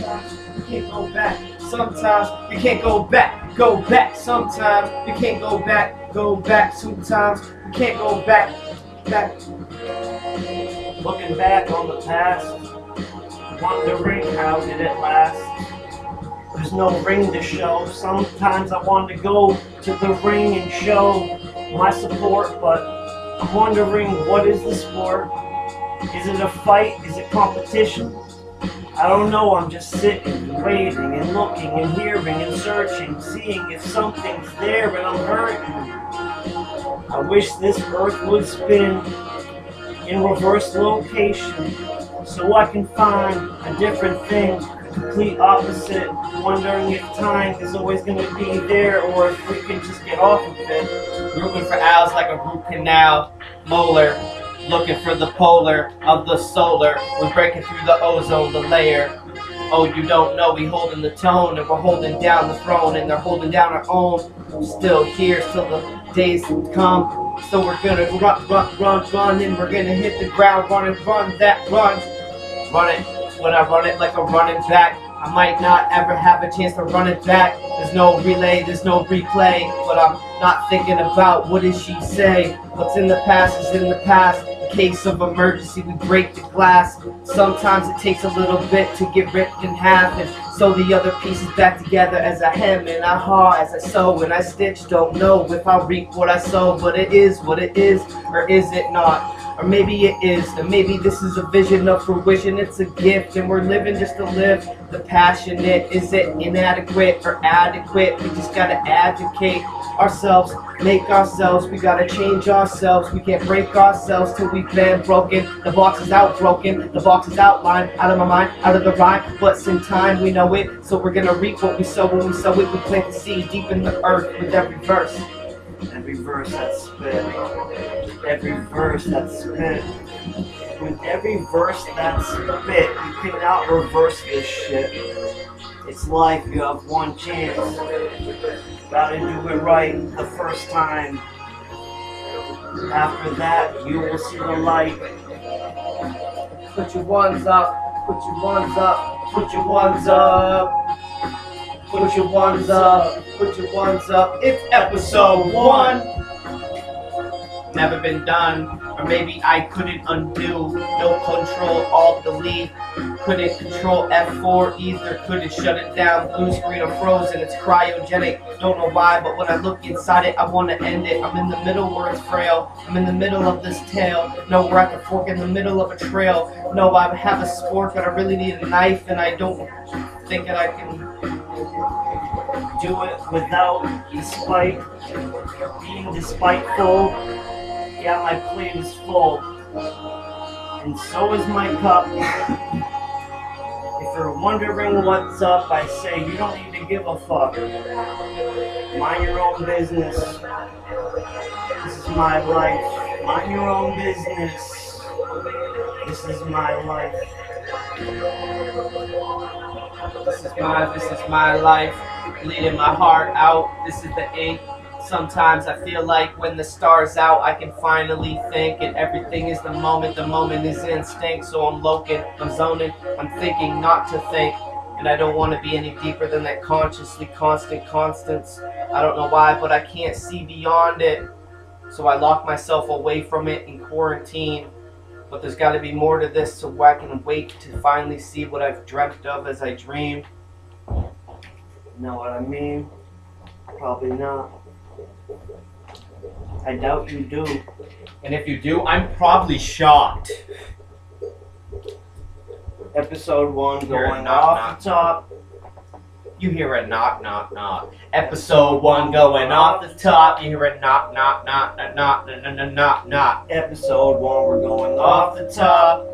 sometimes you can't go back. Sometimes you can't go back. Go back. Sometimes you can't go back. Go back. Sometimes you can't go back. Back. Looking back on the past, wondering how did it last. There's no ring to show. Sometimes I want to go to the ring and show my support, but I'm wondering, what is the sport? Is it a fight? Is it competition? I don't know. I'm just sitting and waiting and looking and hearing and searching, seeing if something's there and I'm hurting. I wish this earth would spin in reverse location so I can find a different thing, complete opposite, wondering if time is always going to be there or if we can just get off of it. Rooting for owls like a root canal, molar, looking for the polar of the solar. We're breaking through the ozone, the layer. Oh, you don't know, we holding the tone and we're holding down the throne and they're holding down our own. Still here, till the days come. So we're gonna run, and we're gonna hit the ground, run that run. Run it, when I run it like a running back. I might not ever have a chance to run it back. There's no relay, there's no replay. But I'm not thinking about what did she say. What's in the past is in the past. In case of emergency, we break the glass. Sometimes it takes a little bit to get ripped in half and sew the other pieces back together as I hem and I haw, as I sew and I stitch. Don't know if I'll reap what I sow, but it is what it is, or is it not? Or maybe it is, and maybe this is a vision of fruition. It's a gift, and we're living just to live. The passionate, is it inadequate or adequate? We just gotta advocate ourselves, make ourselves. We gotta change ourselves. We can't break ourselves till we've been broken. The box is out broken, the box is outlined, out of my mind, out of the rhyme. But in time we know it, so we're gonna reap what we sow. When we sow it, we plant the seed deep in the earth with every verse. Every verse that's spit, every verse that's spit. With every verse that's spit, you cannot reverse this shit. It's life, you have one chance. Gotta do it right the first time. After that, you will see the light. Put your ones up, put your ones up, put your ones up. Put your ones up, put your ones up. It's episode 1. Never been done, or maybe I couldn't undo. No control, alt delete. Couldn't control F4 either. Couldn't shut it down. Blue screen or frozen. It's cryogenic. Don't know why, but when I look inside it, I want to end it. I'm in the middle where it's frail. I'm in the middle of this tale. No, we're at the fork in the middle of a trail. No, I have a sport, but I really need a knife, and I don't think that I can do it without despite being despiteful. Yeah, my plate is full, and so is my cup. If you're wondering what's up, I say you don't need to give a fuck. Mind your own business. This is my life. Mind your own business. This is my life. This is my life, bleeding my heart out. This is the ink. Sometimes I feel like when the star's out, I can finally think, and everything is the moment is instinct. So I'm loking, I'm zoning, I'm thinking not to think, and I don't want to be any deeper than that consciously constant constants. I don't know why, but I can't see beyond it. So I lock myself away from it in quarantine. But there's got to be more to this, so I can wait to finally see what I've dreamt of as I dreamed. Know what I mean? Probably not. I doubt you do. And if you do, I'm probably shocked. Episode 1 going off the top. You hear a knock, knock, knock. Episode 1 going off the top. You hear a knock, knock, knock, knock, knock, knock, knock, knock. Episode 1, we're going off the top.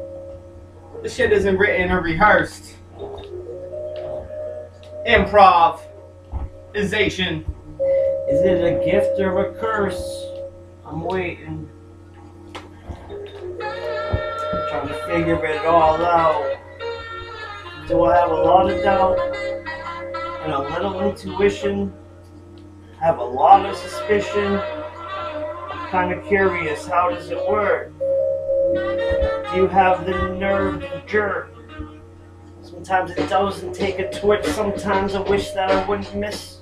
The shit isn't written or rehearsed. Improvisation. Is it a gift or a curse? I'm waiting. I'm trying to figure it all out. Do I have a lot of doubt and a little intuition? Have a lot of suspicion? I'm kind of curious, how does it work? Do you have the nerve to jerk? Some Sometimes it doesn't take a twitch. Sometimes I wish that I wouldn't miss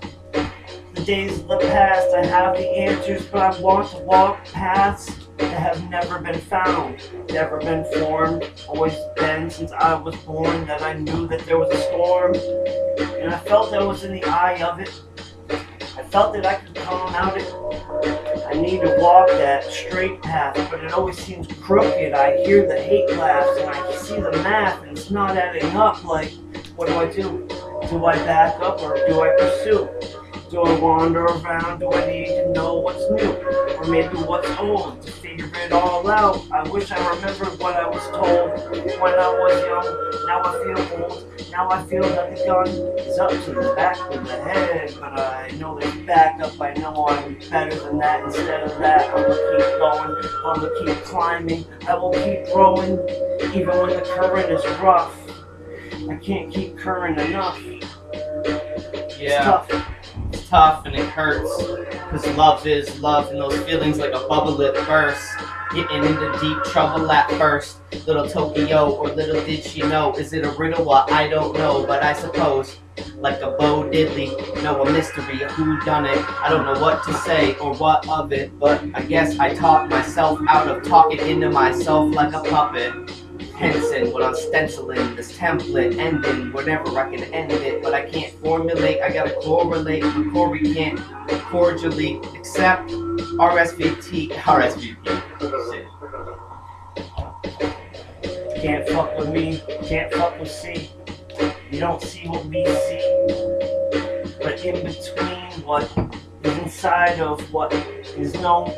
the days of the past. I have the answers, but I want to walk paths that have never been found, never been formed. Always been since I was born that I knew that there was a storm, and I felt I was in the eye of it. I felt that I could come out it. I need to walk that straight path, but it always seems crooked. I hear the hate laughs and I see the math, and it's not adding up. Like, what do? Do I back up or do I pursue? Do I wander around? Do I need to know what's new? Or maybe what's old to figure it all out? I wish I remembered what I was told when I was young. Now I feel old. Now I feel that the gun is up to the back of the head. But I know there's backup. I know I'm better than that. Instead of that, I'm gonna keep going. I'm gonna keep climbing. I will keep growing. Even when the current is rough. I can't keep current enough. Yeah. It's tough. It's tough and it hurts, cause love is love, and those feelings like a bubble it bursts. Getting into deep trouble at first. Little Tokyo, or little did she know. Is it a riddle? Well, I don't know, but I suppose like a Bo Diddley, no, a mystery, a who done it. I don't know what to say or what of it, but I guess I talk myself out of talking into myself like a puppet. Henson, when I'm stenciling this template, ending whenever I can end it, but I can't formulate, I gotta correlate, and Corey can't cordially accept RSVP. Shit. Can't fuck with me, can't fuck with C. You don't see what we see, but in between what is inside of what is known.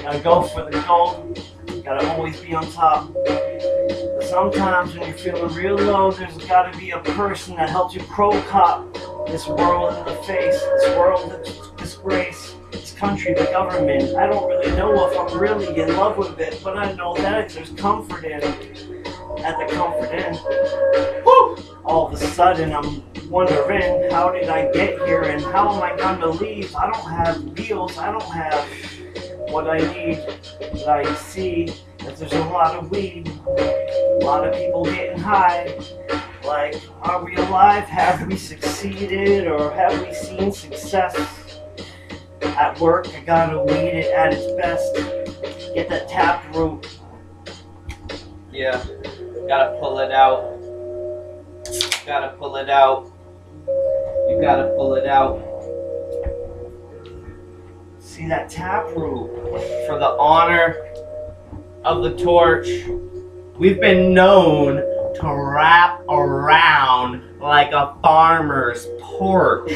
Gotta go for the gold, gotta always be on top. But sometimes when you're feeling real low, there's gotta be a person that helps you crow-cop this world in the face, this world of disgrace, this country, the government. I don't really know if I'm really in love with it, but I know that there's comfort in at the comfort inn. Woo! All of a sudden I'm wondering, how did I get here and how am I gonna leave? I don't have wheels, I don't have what I need, but I see that there's a lot of weed, a lot of people getting high. Like, are we alive? Have we succeeded? Or have we seen success? At work, I gotta weed it at its best. Get that taproot. Yeah, gotta pull it out. Gotta pull it out. You gotta pull it out. See that taproot. For the honor of the torch, we've been known to wrap around like a farmer's porch.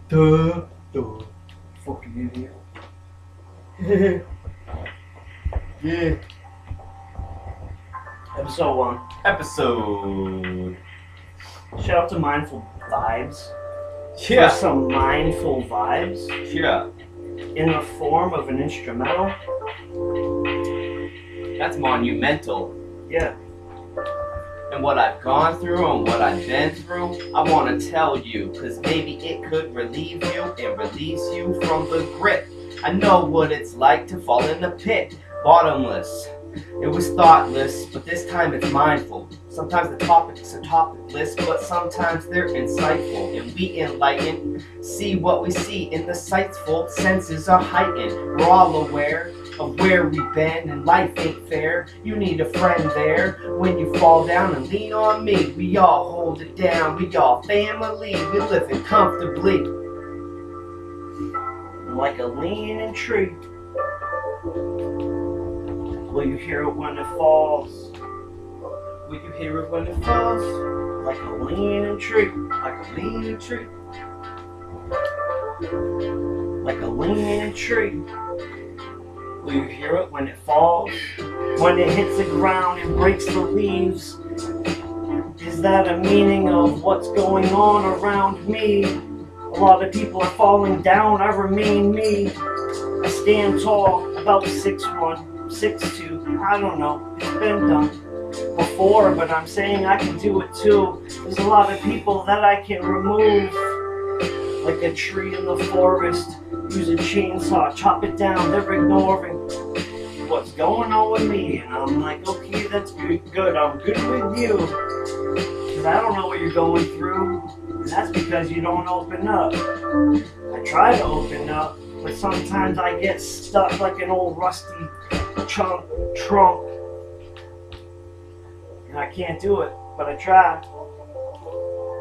Duh. Fucking idiot. Yeah. Episode 1. Episode. Shout out to Mindful Vibes. Yeah. For some mindful vibes. Yeah. In the form of an instrumental. That's monumental. Yeah. And what I've gone through and what I've been through, I want to tell you, because maybe it could relieve you and release you from the grip. I know what it's like to fall in the pit, bottomless. It was thoughtless, but this time it's mindful. Sometimes the topics are topicless, but sometimes they're insightful. And we enlighten, see what we see in the sightful, senses are heightened. We're all aware of where we've been, and life ain't fair. You need a friend there when you fall down, and lean on me. We all hold it down, we all family, we living comfortably. Like a leaning tree. Will you hear it when it falls? Will you hear it when it falls? Like a leaning tree. Like a leaning tree. Like a leaning tree. Will you hear it when it falls? When it hits the ground and breaks the leaves? Is that a meaning of what's going on around me? A lot of people are falling down, I remain me. I stand tall, about 6'1", 6'2", I don't know, it's been done before, but I'm saying I can do it too. There's a lot of people that I can remove, like a tree in the forest. Use a chainsaw, chop it down, they're ignoring. what's going on with me? And I'm like, okay, that's good. I'm good with you. Because I don't know what you're going through. And that's because you don't open up. I try to open up, but sometimes I get stuck like an old rusty trunk. And I can't do it, but I try.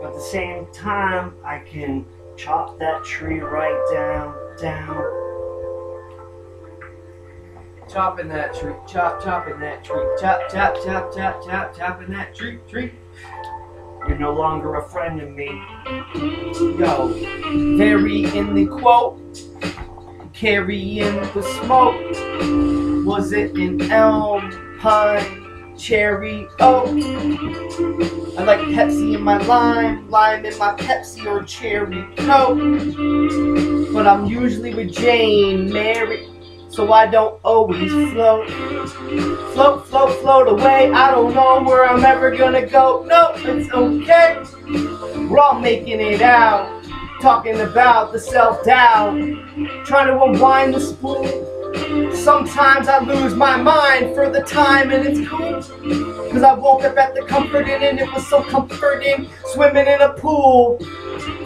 But at the same time, I can chop that tree right down. Chopping that tree, chopping that tree, chopping that tree. You're no longer a friend of me. Yo, very in the quote, carrying the smoke. Was it an elm, pine, cherry, oak? I like Pepsi in my lime in my Pepsi or cherry Coke. But I'm usually with Jane, Mary, so I don't always float. Float away. I don't know where I'm ever gonna go. No, it's okay. We're all making it out. Talking about the self-doubt. Trying to unwind the spool. Sometimes I lose my mind for the time, and it's cool. Cause I woke up at the Comfort Inn and it was so comforting. Swimming in a pool.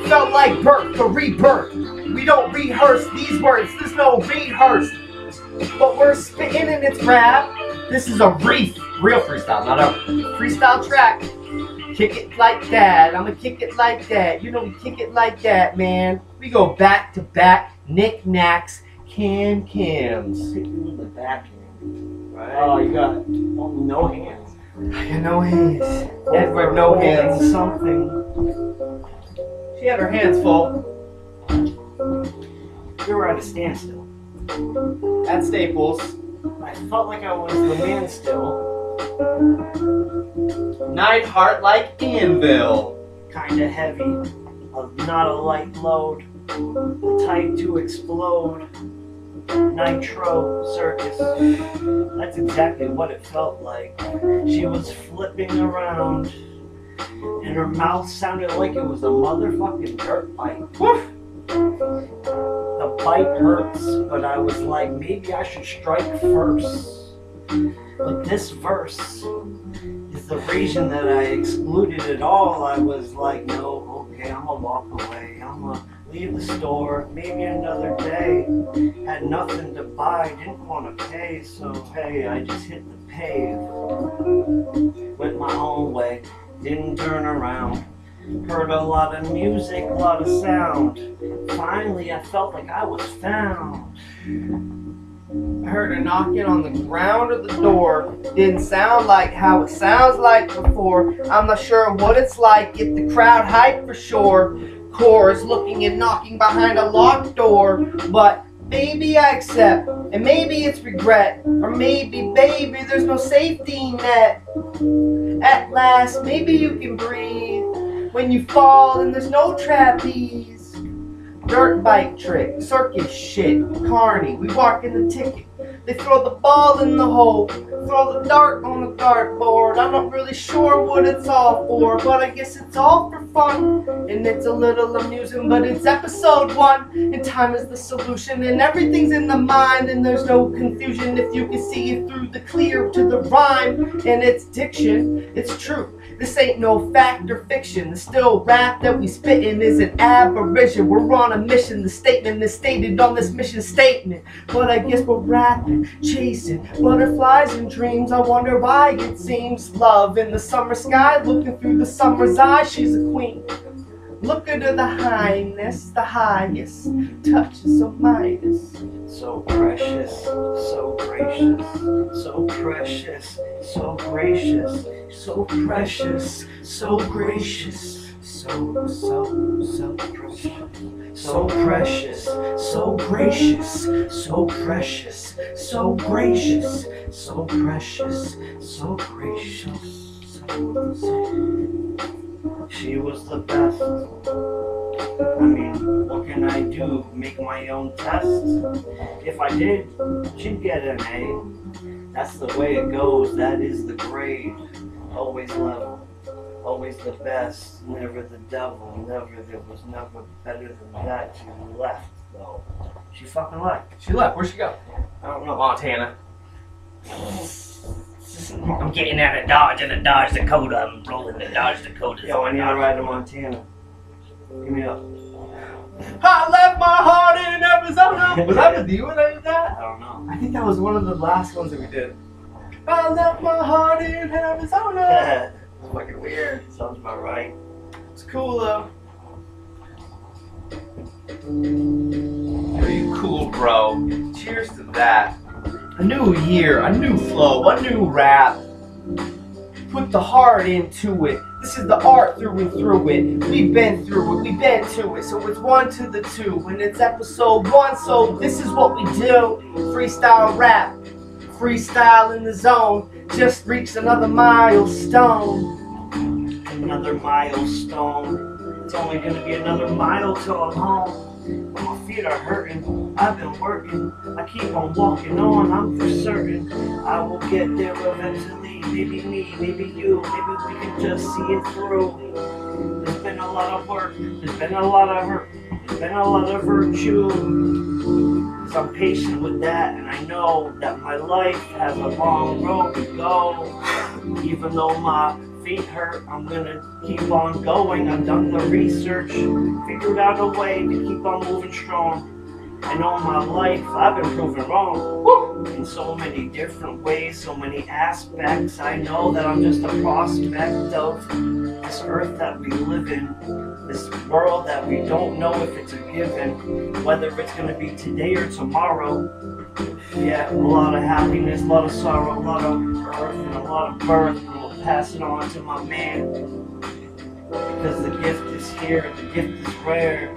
Felt like birth or rebirth. We don't rehearse these words. There's no rehearse. But we're spitting and it's rap. This is a real freestyle, not a freestyle track. Kick it like that. I'ma kick it like that. You know we kick it like that, man. We go back to back, knick-knacks, cams. Hit you in the backhand. Right. Oh, you got no hands. I got no hands. Edward, no hands. Something. She had her hands full. We were at a standstill. At Staples. I felt like I was the man still. Nightheart like Anvil. Kinda heavy. Not a light load. The type to explode. Nitro circus. That's exactly what it felt like. She was flipping around. And her mouth sounded like it was a motherfucking dirt bike. Woof. The bite hurts, but I was like, maybe I should strike first. But this verse is the reason that I excluded it all. I was like, no, okay, I'm gonna walk away. I'm gonna leave the store, maybe another day. Had nothing to buy, didn't want to pay, so hey, I just hit the pave. Went my own way, didn't turn around. Heard a lot of music, a lot of sound. Finally, I felt like I was found. I heard a knocking on the ground of the door. Didn't sound like how it sounds like before. I'm not sure what it's like. Get the crowd hyped for sure. Chorus looking and knocking behind a locked door. But maybe I accept, and maybe it's regret. Or maybe, baby, there's no safety net. At last, maybe you can breathe. When you fall and there's no trapeze. Dirt bike trick, circus shit, carny, we walk in the ticket. They throw the ball in the hole, throw the dart on the dartboard. I'm not really sure what it's all for, but I guess it's all for fun. And it's a little amusing, but it's episode 1, and time is the solution. And everything's in the mind, and there's no confusion if you can see it through the clear to the rhyme. And it's diction, it's true. This ain't no fact or fiction. The still rap that we spittin' is an aberration. We're on a mission. The statement is stated on this mission statement. But I guess we're rapping, chasing butterflies and dreams. I wonder why it seems love in the summer sky. Looking through the summer's eyes, she's a queen. Look at her, the highness, the highest. Touch is so Midas. So precious, so gracious, so precious, so gracious, so precious, so gracious, so precious, so precious, so gracious, so precious, so gracious, so precious, so gracious. She was the best. I mean, what can I do? Make my own test? If I did, she'd get an A. That's the way it goes. That is the grade. Always level. Always the best. Never the devil. Never. There was never better than that. She left, though. She fucking left. She left. Where'd she go? I don't know. Montana. I'm getting out of Dodge in a Dodge Dakota. I'm rolling the Dodge Dakota. Yo, I need to ride to Montana. Give me up. I left my heart in Arizona. Was that with you when I did that? I don't know. I think that was one of the last ones that we did. I left my heart in Arizona. It's fucking weird. Sounds about right. It's cool though. Are you cool, bro? Cheers to that. A new year, a new flow, a new rap. Put the heart into it. This is the art through and through it. We've been through it, we've been to it. So it's 1 to the 2, and it's episode 1. So this is what we do. Freestyle rap, freestyle in the zone. Just reached another milestone. Another milestone. It's only gonna be another mile till I'm home. My feet are hurting. I've been working. I keep on walking on. I'm for certain I will get there eventually. Maybe me, maybe you. Maybe we can just see it through. There's been a lot of work. There's been a lot of hurt. There's been a lot of virtue. 'Cause I'm patient with that, and I know that my life has a long road to go. Even though my feet hurt, I'm gonna keep on going. I've done the research, figured out a way to keep on moving strong. And all my life, I've been proven wrong. Woo! In so many different ways, so many aspects. I know that I'm just a prospect of this earth that we live in, this world that we don't know if it's a given, whether it's gonna be today or tomorrow. Yeah, a lot of happiness, a lot of sorrow, a lot of earth, and a lot of birth. Pass it on to my man, because the gift is here, the gift is rare.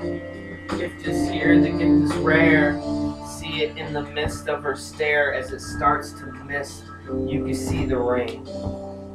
The gift is here, the gift is rare. See it in the mist of her stare as it starts to mist. You can see the rain.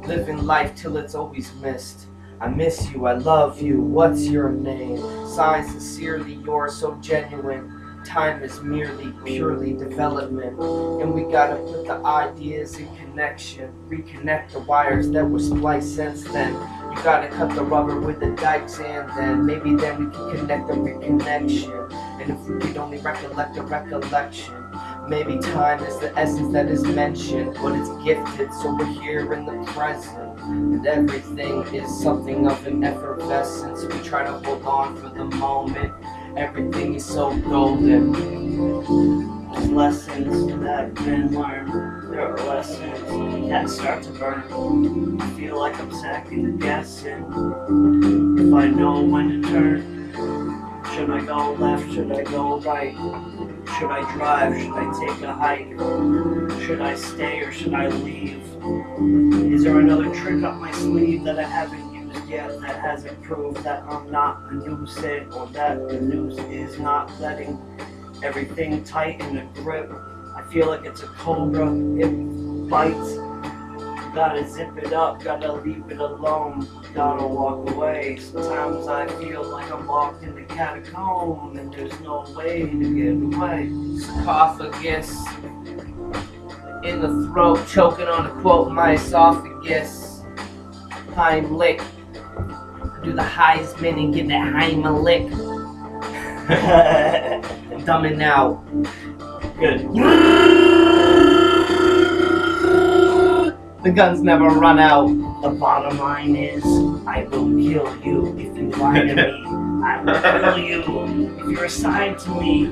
Living life till it's always missed. I miss you, I love you, what's your name? Signed sincerely yours, so genuine. Time is merely, purely development. And we gotta put the ideas in connection. Reconnect the wires that were spliced since then. You gotta cut the rubber with the dikes, and then maybe then we can connect the reconnection. And if we could only recollect the recollection, maybe time is the essence that is mentioned, but it's gifted, so we're here in the present. And everything is something of an effervescence. We try to hold on for the moment. Everything is so golden. There's lessons that have been learned. There are lessons that start to burn. I feel like I'm second guessing if I know when to turn. Should I go left? Should I go right? Should I drive? Should I take a hike? Should I stay or should I leave? Is there another trick up my sleeve that I haven't used yet that hasn't proved that I'm not a nuisance, or that the noose is not letting everything tight in a grip? I feel like it's a cobra, it bites. Gotta zip it up, gotta leave it alone, gotta walk away. Sometimes I feel like I'm locked in the catacomb and there's no way to get away. Esophagus in the throat, choking on a quote, my esophagus. Heimlich. Do the Heisman and get that Heimlich. Dumbing out. Good. The guns never run out. The bottom line is, I will kill you if you lie to me. I will kill you if you're assigned to me.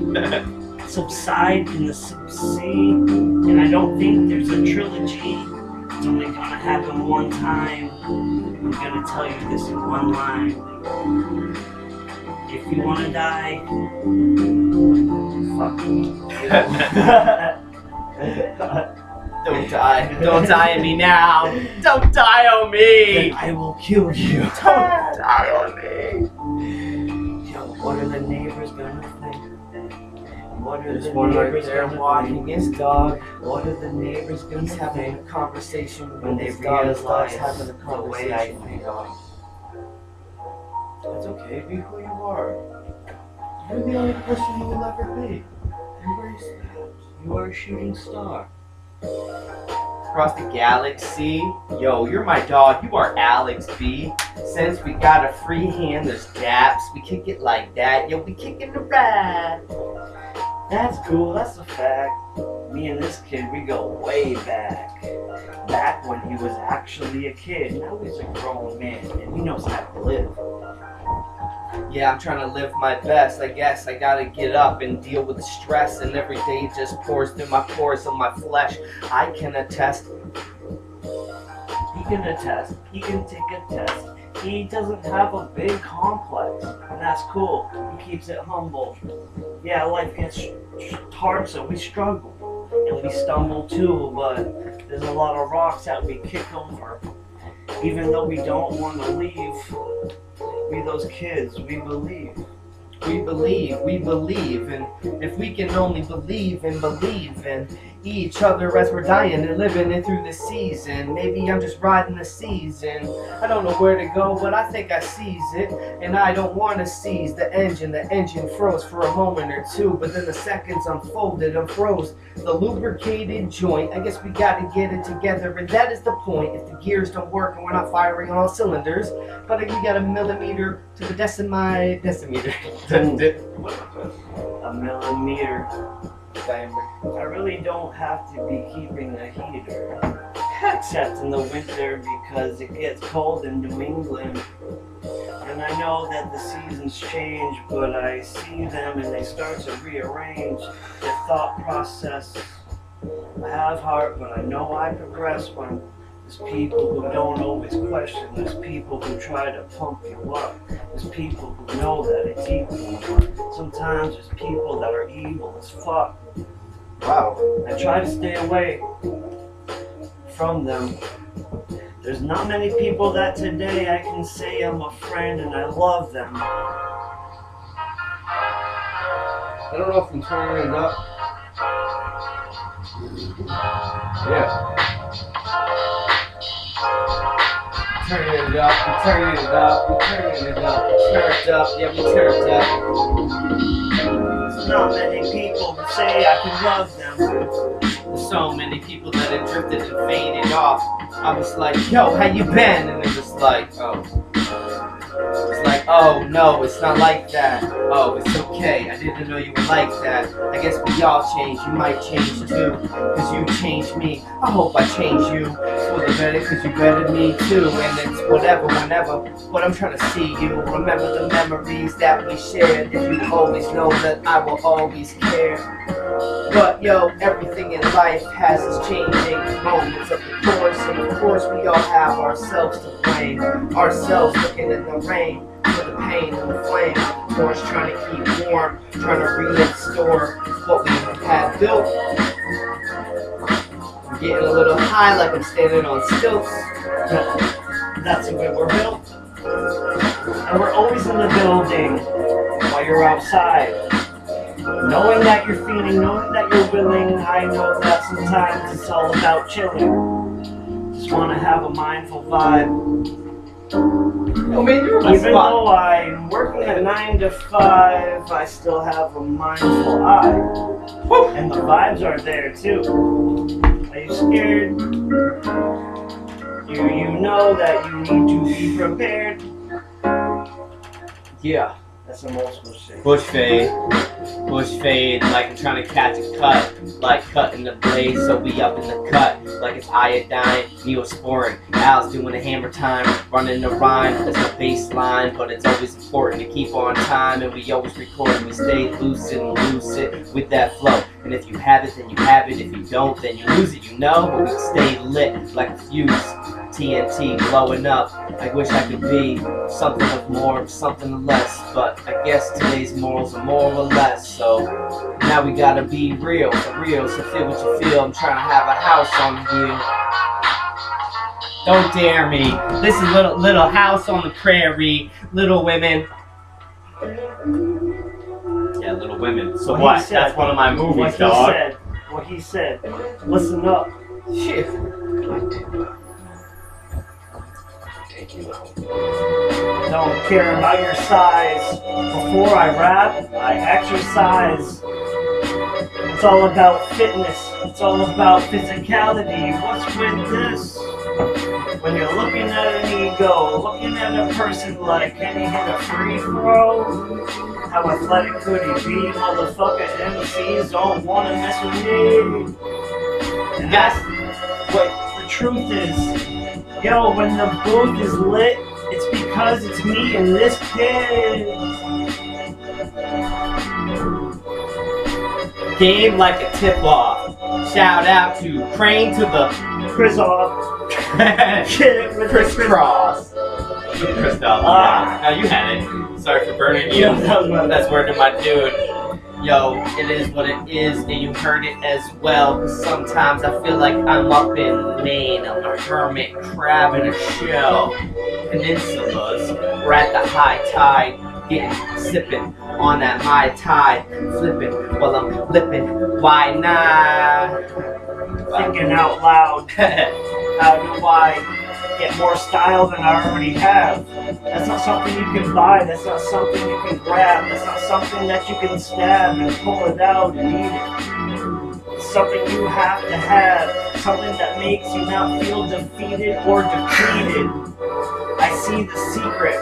Subside in the subsea, and I don't think there's a trilogy. It's only gonna happen one time. I'm gonna tell you this in one line. If you wanna die, fuck me. Don't die. Don't die on me now. Don't die on me. Then I will kill you. Don't die on me. Yo, what are the neighbors gonna think? What are There's the one right neighbors there gonna walking think? his dog. What are the neighbors gonna He's having a think conversation when with they his dog. His dog's realize having a the way I conversation with think? his dog. It's okay. Be who you are. You're the only person you will ever be. Embrace that. You are a shooting star. Across the galaxy. Yo, you're my dog. You are Alex B. Since we got a free hand, there's daps. We kick it like that. Yo, we kicking the ride. That's cool, that's a fact. Me and this kid, we go way back. Back when he was actually a kid. Now he's a grown man and he knows how to live. Yeah, I'm trying to live my best. I guess I gotta get up and deal with the stress, and every day just pours through my pores of my flesh. I can attest. He can attest. He can take a test. He doesn't have a big complex, and that's cool. He keeps it humble. Yeah, life gets hard, so we struggle, and we stumble too, but there's a lot of rocks that we kick over. Even though we don't want to leave, we those kids, we believe. We believe, and if we can only believe in each other as we're dying and living it through the season. Maybe I'm just riding the season. I don't know where to go, but I think I seize it, and I don't want to seize the engine. The engine froze for a moment or two, but then the seconds unfolded and froze the lubricated joint. I guess we got to get it together, and that is the point. If the gears don't work and we're not firing on all cylinders, but we got a millimeter to the decimeter. A millimeter. I really don't have to be keeping a heater, except in the winter because it gets cold in New England. And I know that the seasons change, but I see them and they start to rearrange their thought process. I have heart, but I know I progress when there's people who don't always question. There's people who try to pump you up. There's people who know that it's equal. Sometimes there's people that are evil as fuck. Wow. I try to stay away from them. There's not many people that today I can say I'm a friend and I love them. I don't know if I'm turning it up. Yeah. Turning it up, we turning it up, we turning it up, turned up, yeah, we turned up. There's not many people who say I can love them. There's so many people that have drifted and faded off. I was like, yo, how you been? And it was like, oh. It's like, oh, no, it's not like that. Oh, it's okay, I didn't know you were like that. I guess we all change, you might change too, cause you changed me. I hope I change you for the better, cause you bettered me too. And it's whatever, whenever, but I'm trying to see you. Remember the memories that we shared. If you always know that I will always care. But yo, everything in life has its changing moments of the course, and of course we all have ourselves to blame. Ourselves looking in the rain for the pain and the flame. Of course, trying to keep warm, trying to restore what we had built. I'm getting a little high, like I'm standing on stilts. That's the way we're built. And we're always in the building while you're outside. Knowing that you're feeling, knowing that you're willing, I know that sometimes it's all about chilling. Just want to have a mindful vibe. Oh man, you're my Even spot. though I'm working at 9 to 5, I still have a mindful eye. Woo. And the vibes are there too. Are you scared? You know that you need to be prepared. Yeah. That's some old school shit. Bush fade, like I'm trying to catch a cut, like cutting the blade, so we up in the cut, like it's iodine, neosporin, Al's doing the hammer time, running the rhyme, there's no bass line, but it's always important to keep on time, and we always record, and we stay lucid and lucid with that flow, and if you have it, then you have it, if you don't, then you lose it, you know, but we stay lit like a fuse, TNT blowing up. I wish I could be something of more, something of less, but I guess today's morals are more or less, so now we gotta be real, for real, so feel what you feel. I'm trying to have a house on the wheel. Don't dare me. This is little house on the prairie, Little Women. Yeah, Little Women. So what? That's one of my movies, dog. What he said. Listen up. Shit. Don't care about your size. Before I rap, I exercise. It's all about fitness. It's all about physicality. What's with this? When you're looking at an ego, looking at a person like, can he hit a free throw? How athletic could he be? Motherfucker MCs don't wanna mess with me. And that's what the truth is. Yo, when the booth is lit, it's because it's me and this kid. Game like a tip-off. Shout out to Crane to the Chris off. Shit, with Chris the Cross. Chris Doll. No, you had it. Sorry for burning you. That's word to my dude. Yo, it is what it is, and you heard it as well. Cause sometimes I feel like I'm up in Maine. I'm a hermit crab in a shell. Peninsulas, we're at the high tide, sipping on that Mai Tai, flipping while I'm flipping. Why not? Thinking out loud. How do I get more style than I already have? That's not something you can buy. That's not something you can grab. That's not something that you can stab and pull it out and eat it. It's something you have to have. Something that makes you not feel defeated or depleted. I see the secret.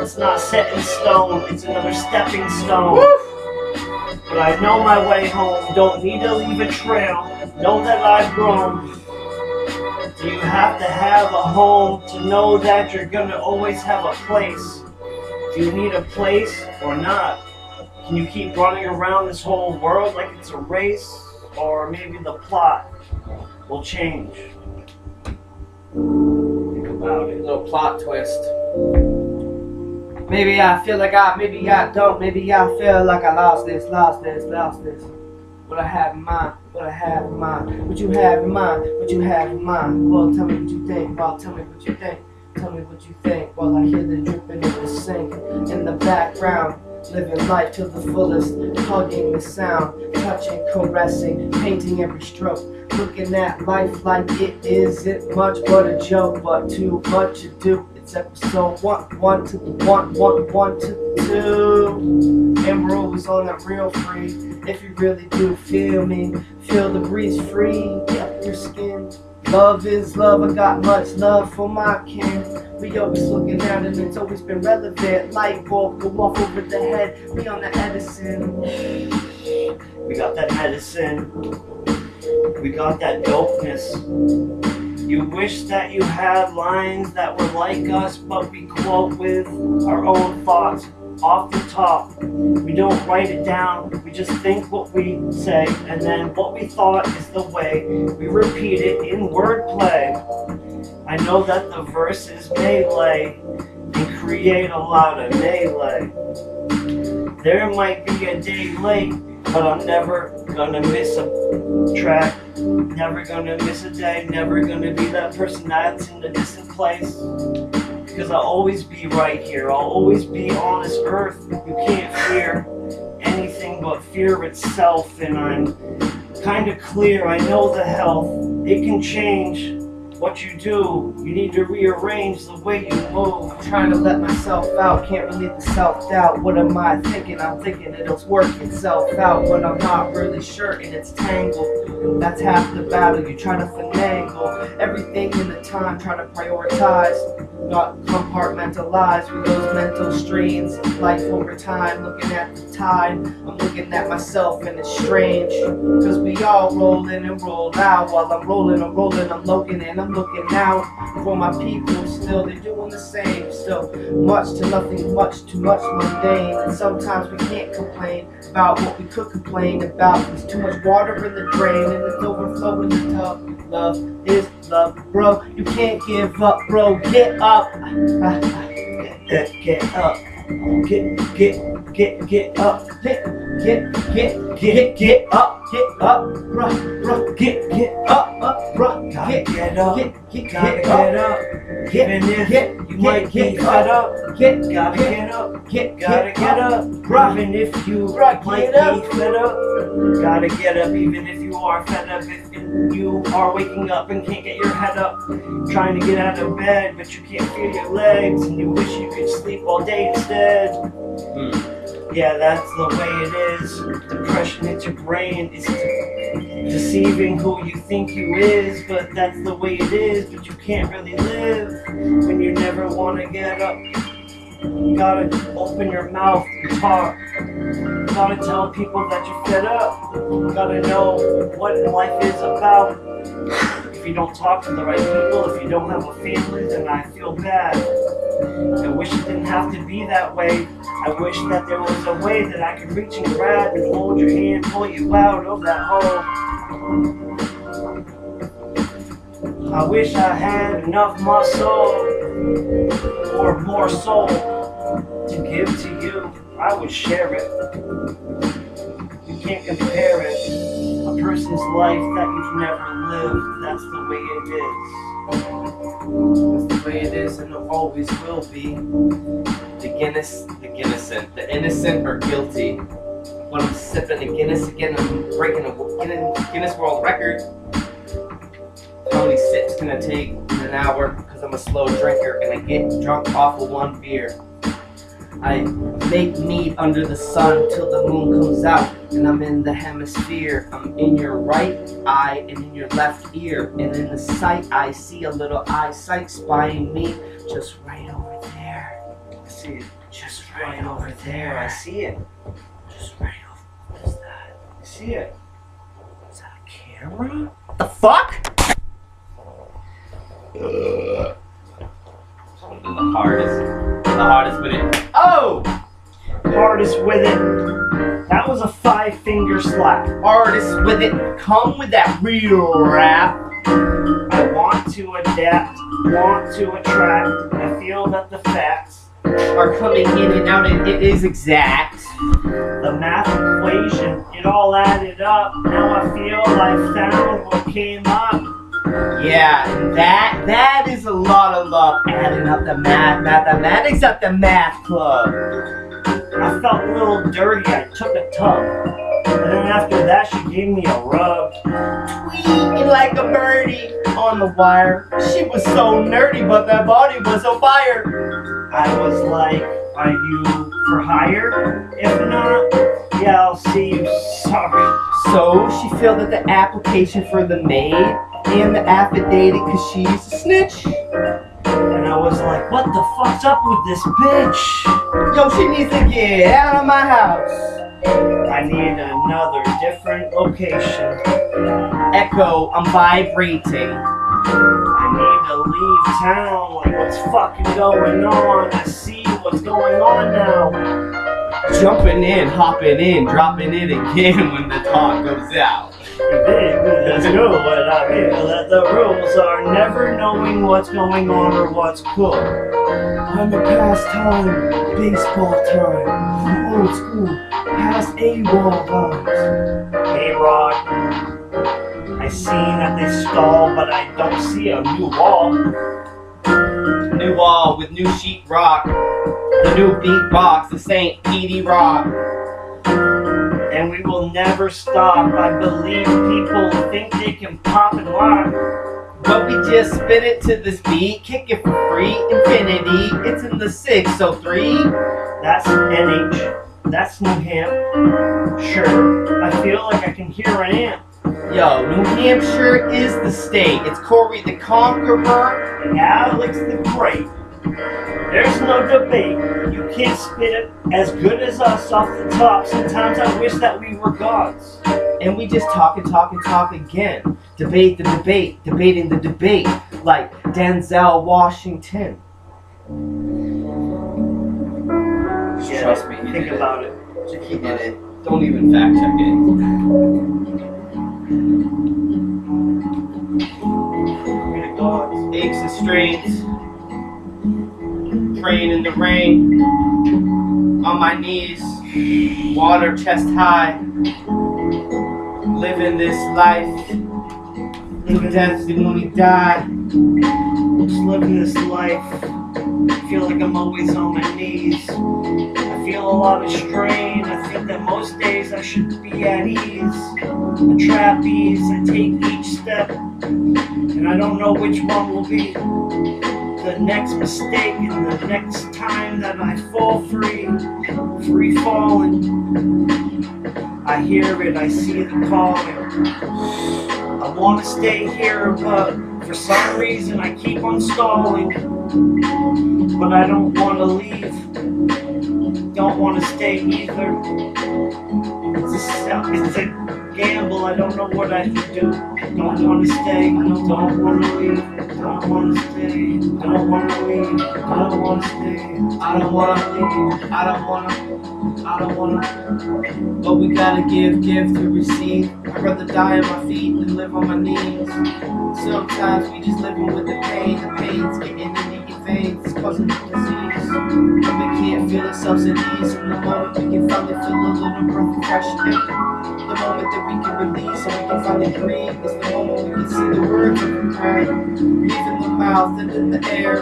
It's not set in stone. It's another stepping stone. But I know my way home. Don't need to leave a trail. Know that I've grown. Do you have to have a home to know that you're gonna always have a place? Do you need a place or not? Can you keep running around this whole world like it's a race? Or maybe the plot will change. Think about it. Little plot twist. Maybe I feel like maybe I don't. Maybe I feel like I lost this. What I have in mind, what I have in mind, what you have in mind, what you have in mind. Well, tell me what you think, well, tell me what you think, tell me what you think. While I hear the dripping in the sink, in the background, living life to the fullest, hugging the sound, touching, caressing, painting every stroke. Looking at life like it isn't much but a joke, but too much to do. It's episode 1 to the 1 to the 2. And we're always on that real free. If you really do feel me, feel the breeze free up your skin. Love is love, I got much love for my kin. We always looking at it, it's always been relevant. Light bulb go off over the head, we on the Edison. We got that medicine. We got that dopeness. You wish that you had lines that were like us, but we quote with our own thoughts off the top. We don't write it down, we just think what we say, and then what we thought is the way we repeat it in wordplay. I know that the verses melee and create a lot of melee. There might be a day late, but I'm never gonna miss a track. Never gonna miss a day, never gonna be that person that's in a distant place. Because I'll always be right here, I'll always be on this earth. You can't fear anything but fear itself, and I'm kinda clear, I know the health. It can change what you do, you need to rearrange the way you move. I'm trying to let myself out, can't relieve the self-doubt. What am I thinking? I'm thinking it'll work itself out, but I'm not really sure, and it's tangled. That's half the battle, you try to finagle everything in the time, try to prioritize, not compartmentalize with those mental strains. Life over time, looking at the tide, I'm looking at myself and it's strange, cause we all roll in and roll out. While I'm rolling, I'm looking and I'm looking out for my people. Still, they're doing the same. Still, much to nothing, much too much mundane. And sometimes we can't complain about what we could complain about. There's too much water in the drain and it's overflowing the tub. Love is love, bro. You can't give up, bro. Get up. Get up. Get up. Get up, bro. Get up, bro. Gotta get up. Get up. Even if you might get fed up. Gotta get up. Gotta get up. Even if you might be fed up. Gotta get up. Even if you are fed up. If you are waking up and can't get your head up, trying to get out of bed, but you can't feel your legs, and you wish you could sleep all day instead. Yeah, that's the way it is. Depression hits your brain. It's deceiving who you think you is, but that's the way it is. But you can't really live when you never want to get up. You gotta open your mouth and talk. You gotta tell people that you're fed up. You gotta know what life is about. If you don't talk to the right people, if you don't have a family, then I feel bad. I wish it didn't have to be that way. I wish that there was a way that I could reach and grab and hold your hand, pull you out of that hole. I wish I had enough muscle or more soul to give to you. I would share it. You can't compare it. A person's life that you've never lived, that's the way it is. That's the way it is and it always will be. The innocent are guilty. When I'm sipping a Guinness again, I'm breaking a Guinness World Record. How many sips can I take in an hour? Because I'm a slow drinker and I get drunk off of one beer. I make meat under the sun till the moon comes out and I'm in the hemisphere. I'm in your right eye and in your left ear, and in the sight I see a little eyesight spying me just right over there. I see it. Just right over there. I see it. Just right over. What is that? I see it. Is that a camera? What the fuck? The hardest with it. Oh! Hardest with it. That was a 5-finger slap. Hardest with it. Come with that real rap. I want to adapt, want to attract. I feel that the facts are coming in and out and it is exact. The math equation, it all added up. Now I feel I found what came up. Yeah, that is a lot of love. Adding up the mathematics at the math club. I felt a little dirty, I took a tub. And then after that she gave me a rub. Tweeting like a birdie on the wire. She was so nerdy, but that body was on fire. I was like, are you for hire? If not, yeah, I'll see you, sorry. So she filled out the application for the maid and the affidavit because she's a snitch. And I was like, what the fuck's up with this bitch? Yo, she needs to get out of my house. I need another different location. Echo, I'm vibrating. I need to leave town, like what's fucking going on? I see what's going on now. Jumping in, hopping in, dropping it again when the talk goes out. Let's go, but I feel that the rules are never knowing what's going on or what's cool. I'm a pastime, baseball time, old school, past AWOL vibes. Hey Rod, I seen that they stall, but I don't see a new wall. New wall with new sheetrock, the new beatbox, the St. Petey Rock. And we will never stop. I believe people think they can pop and lock. But we just spit it to this beat, kick it for free, infinity. It's in the 603. That's NH. That's New Ham. Sure, I feel like I can hear an amp. Yo, New Hampshire is the state. It's Corey the Conqueror And Alex the Great. There's no debate. You can't spit it as good as us off the top. Sometimes I wish that we were gods. and we just talk and talk and talk again. Debate the debate, debating the debate, like Denzel Washington. Yeah, Trust me, he think did about it. He did it. Don't even fact check it. We're the gods. Aches and strains, praying in the rain, on my knees, water chest high, living this life, till death when we die. Just living this life. I feel like I'm always on my knees. I feel a lot of strain. I think that most days I should be at ease. A trapeze, I take each step, and I don't know which one will be the next mistake and the next time that I fall free falling. I hear it, I see the calling. I want to stay here, but for some reason I keep on stalling. But I don't want to leave. don't wanna stay either. It's a gamble, I don't know what I can do. Don't wanna stay, don't wanna leave. Don't wanna stay, don't wanna leave. Don't wanna stay, I don't wanna leave. I don't wanna. But we gotta give to receive. I'd rather die on my feet than live on my knees. Sometimes we just living with the pain. The pain's getting into your veins, it's causing the disease. And we can't feel ourselves at ease. In the moment we can finally feel a little breath of fresh air. The moment that we can release and we can finally breathe is the moment we can see the words of the prayer. Leaving the mouth and in the air,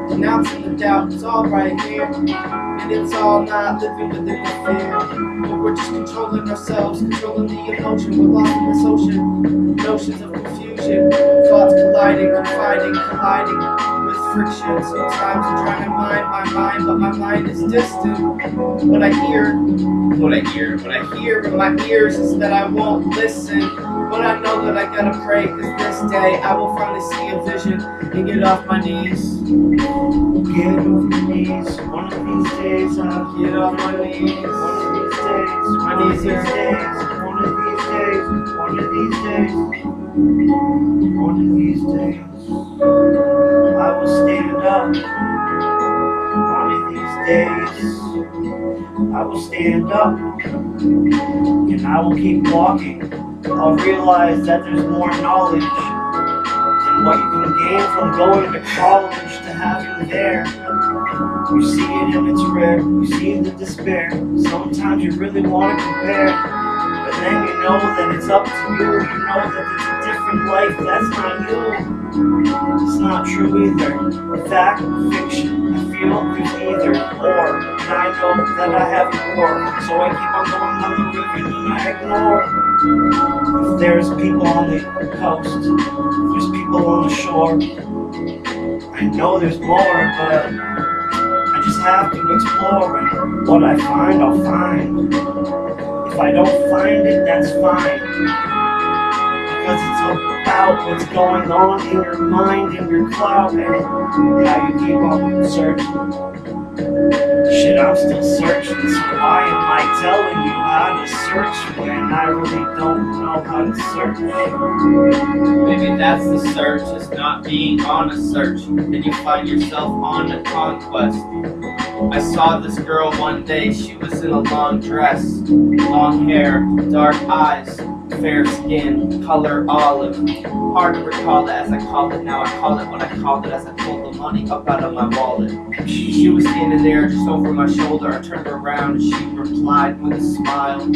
denouncing the doubt, it's all right here. And it's all not living within the fear. But we're just controlling ourselves, controlling the emotion. We're lost in this ocean, notions of confusion. Thoughts colliding with friction. Sometimes I'm trying to mind my mind, but my mind is distant. What I hear in my ears is that I won't listen. But I know that I gotta pray, cause this day I will finally see a vision and get off my knees. get off my knees. One of these days I'll Get off my knees. One of these days, one of these days, one of these days, one of these days, one of these days, I will stand up. One of these days, I will stand up, and I will keep walking. I'll realize that there's more knowledge than what you can gain from going to college to having there. You see it and it's rare, you see the despair. Sometimes you really want to compare, but then you know that it's up to you. You know that it's a different life, that's not you. It's not true either. Fact, fiction, I feel there's either or. And I know that I have more, so I keep on going on the river and I ignore. If there's people on the coast, if there's people on the shore, I know there's more, but I just have to explore, and what I find, I'll find. If I don't find it, that's fine. Because it's about what's going on in your mind, in your cloud, and how you keep on searching. Shit, I'm still searching, so why am I telling you how to search when I really don't know how to search? Maybe that's the search, is not being on a search. Then you find yourself on a conquest. I saw this girl one day, she was in a long dress, long hair, dark eyes, fair skin, color olive. Hard to recall it as I call it now, I call it what I called it as I pulled the money up out of my wallet. She was standing there just over my shoulder, I turned around and she replied with a smile.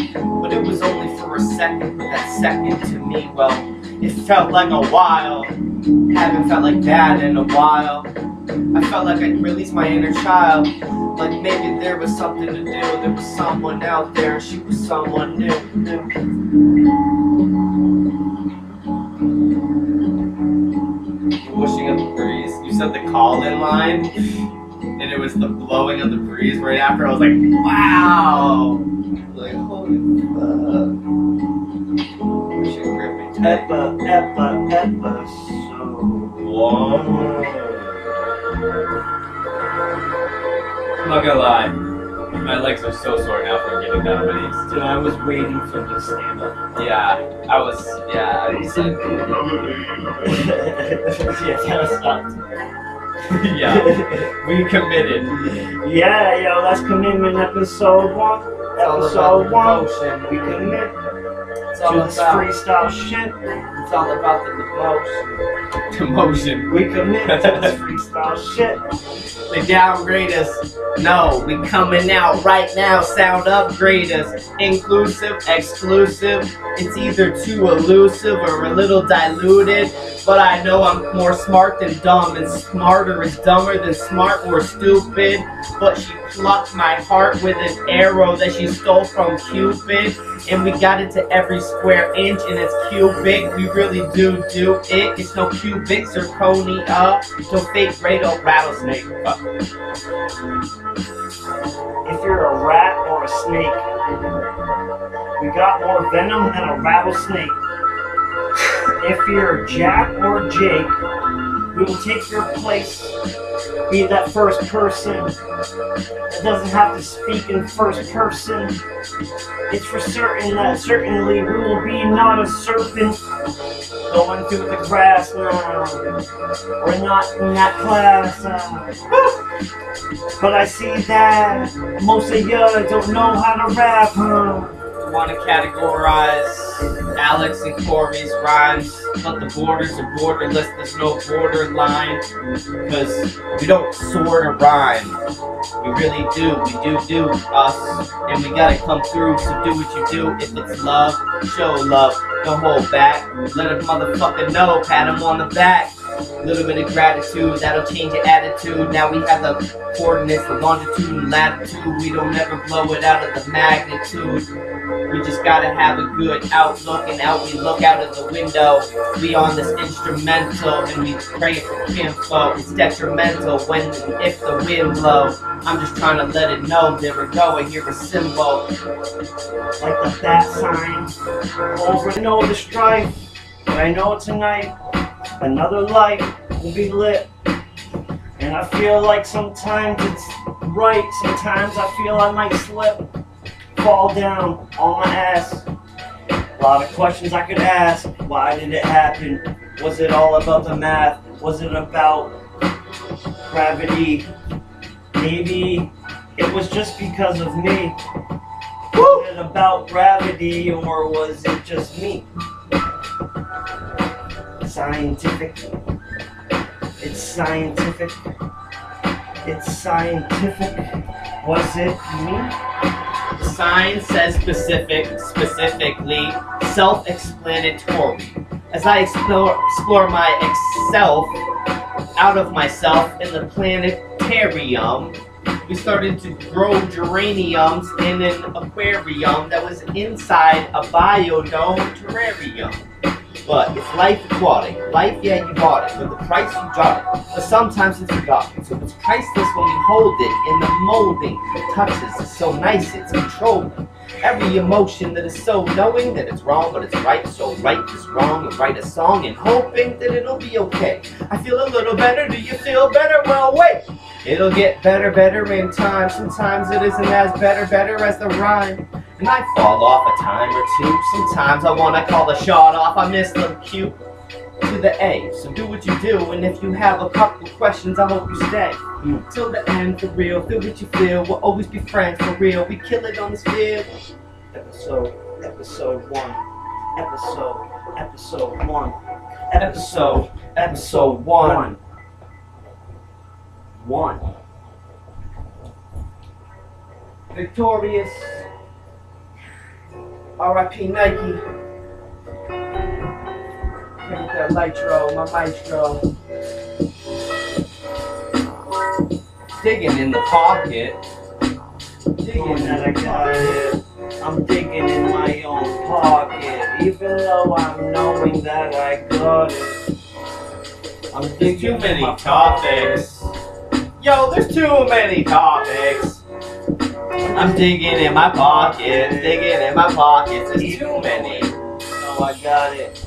But it was only for a second, but that second to me, well, it felt like a while. Haven't felt like that in a while. I felt like I'd release my inner child. Like maybe there was something to do, there was someone out there, and she was someone new. Whooshing of the breeze. You said the call-in line, and it was the blowing of the breeze right after. I was like, wow! Like, holy fuck. Shit gripped me tight. Episode. Whoa. I'm not gonna lie, my legs are so sore now from getting down on my knees. Dude, I was waiting for the stand up. Yeah, I was like, Yeah, that was sucked. yeah, we committed. Yeah, yo, that's commitment episode 1. Episode 1. Devotion. We commit It's all to this about, freestyle shit. it's all about the demotion. We commit to this freestyle shit. They downgrade us. No, we coming out right now. Sound upgrade us. Inclusive, exclusive. It's either too elusive or a little diluted. But I know I'm more smart than dumb, and smarter is dumber than smart or stupid. But she plucked my heart with an arrow that she stole from Cupid. And we got it to every square inch, and it's cubic. We really do it. It's no cubic, zirconia, no fake radar rattlesnake. If you're a rat or a snake, we got more venom than a rattlesnake. If you're Jack or Jake, we will take your place be that first person that doesn't have to speak in first person. It's for certain that certainly we will be not a serpent going through the grass now. We're not in that class. But I see that most of ya don't know how to rap, Want to categorize Alex and Corey's rhymes, but the borders are borderless, there's no borderline, because we don't sort of rhyme. We really do, we do us, and we gotta come through, so do what you do. If it's love, show love, don't hold back, let a motherfucker know, pat him on the back. Little bit of gratitude, that'll change your attitude. Now we have the coordinates, the longitude and latitude. We don't ever blow it out of the magnitude. We just gotta have a good outlook, and out we look out of the window. We on this instrumental, and we pray for kinfolk. It's detrimental when and if the wind blows. I'm just trying to let it know, there we go, I hear a symbol. like the bat sign. Over I know the strife, but I know tonight another light will be lit. And I feel like sometimes it's right, sometimes I feel I might slip, fall down on my ass. A lot of questions I could ask. Why did it happen? Was it all about the math? Was it about gravity? Maybe it was just because of me. Was it about gravity, or was it just me? Scientific. It's scientific. It's scientific. Was it me? The sign says specifically, self-explanatory. As I explore my self out of myself in the planetarium, we started to grow geraniums in an aquarium that was inside a biodome terrarium. But it's life aquatic. Life, yeah, you bought it. But the price, you got it. But sometimes it's forgotten. So it's priceless when we hold it in the molding. It touches. It's so nice. It's controlling. Every emotion that is so knowing that it's wrong, but it's right. So right is wrong, and write a song and hoping that it'll be okay. I feel a little better. Do you feel better? Well, wait. It'll get better in time. Sometimes it isn't as better as the rhyme. And I fall off a time or two. Sometimes I want to call the shot off. I miss the Q to the A. So do what you do. And if you have a couple questions, I hope you stay till the end, for real. Feel what you feel. We'll always be friends, for real. We kill it on this field. Episode 1. Episode 1. Episode 1. 1. Victorious. R.I.P. Nike. Give it that nitro, my maestro. Digging in the pocket. Digging that I got it. I'm digging in my own pocket. Even though I'm knowing that I got it. I'm digging too many topics. Yo, there's too many topics. I'm digging in my pockets, digging in my pockets. There's too many. No, I got it.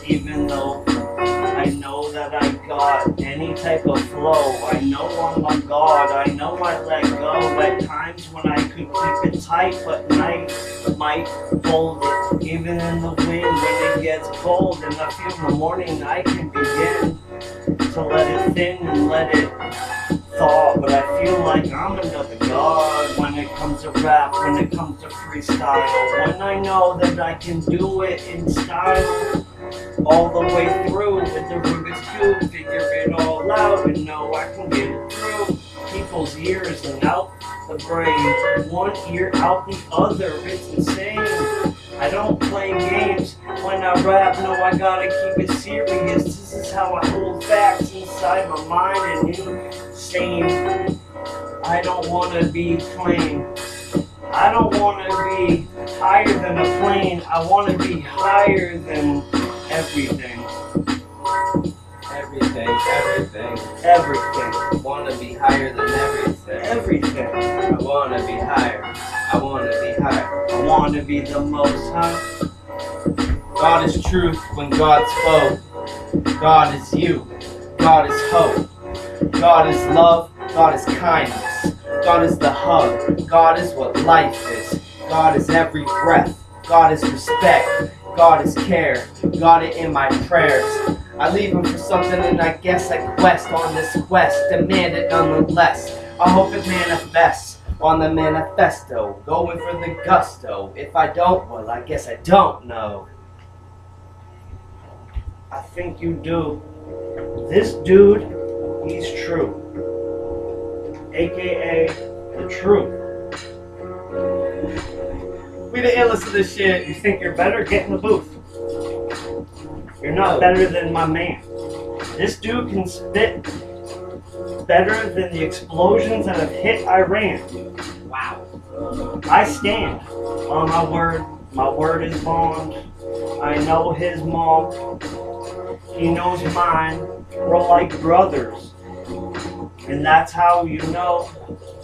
Even though I know that I got any type of flow, I know I'm on guard. I know I let go at times when I could keep it tight, but night might fold it. Even in the wind when it gets cold, and I feel in the morning I can begin to let it thin and let it thaw. But I feel like I'm another god when it comes to rap, when it comes to freestyle. When I know that I can do it in style all the way through with the Rubik's Cube, figure it all out and know I can get it through people's ears and out the brain. One ear out the other, it's insane. I don't play games when I rap, no, I gotta keep it serious. This is how I hold facts inside my mind and insane. I don't wanna be plain. I don't wanna be higher than a plane. I wanna be higher than everything. Everything. Wanna be higher than everything. Everything. I wanna be higher. I wanna be higher. I wanna be the most high. God is truth when God spoke. God is you. God is hope. God is love, God is kindness, God is the hug, God is what life is, God is every breath, God is respect, God is care, got it in my prayers. I leave him for something and I guess I quest on this quest, demand it nonetheless. I hope it manifests on the manifesto, going for the gusto. If I don't, well, I guess I don't know. I think you do. This dude, he's true. AKA the truth. We the illest of this shit. You think you're better? Get in the booth. You're not better than my man. This dude can spit better than the explosions that have hit Iran. Wow. I stand on my word. My word is bond. I know his mom. He knows mine. We're like brothers. And that's how you know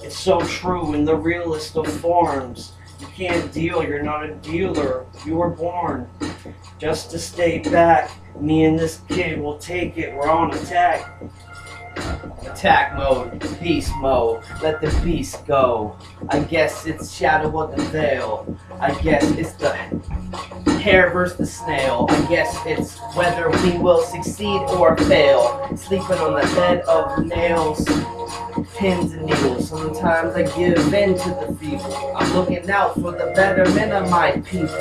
it's so true in the realest of forms. You can't deal, you're not a dealer. You were born just to stay back. Me and this kid will take it, we're on attack. Attack mode, beast mode, let the beast go. I guess it's shadow of the veil. I guess it's the hare versus the snail. I guess it's whether we will succeed or fail. Sleeping on the bed of nails, pins and needles. Sometimes I give in to the feeble. I'm looking out for the betterment of my people.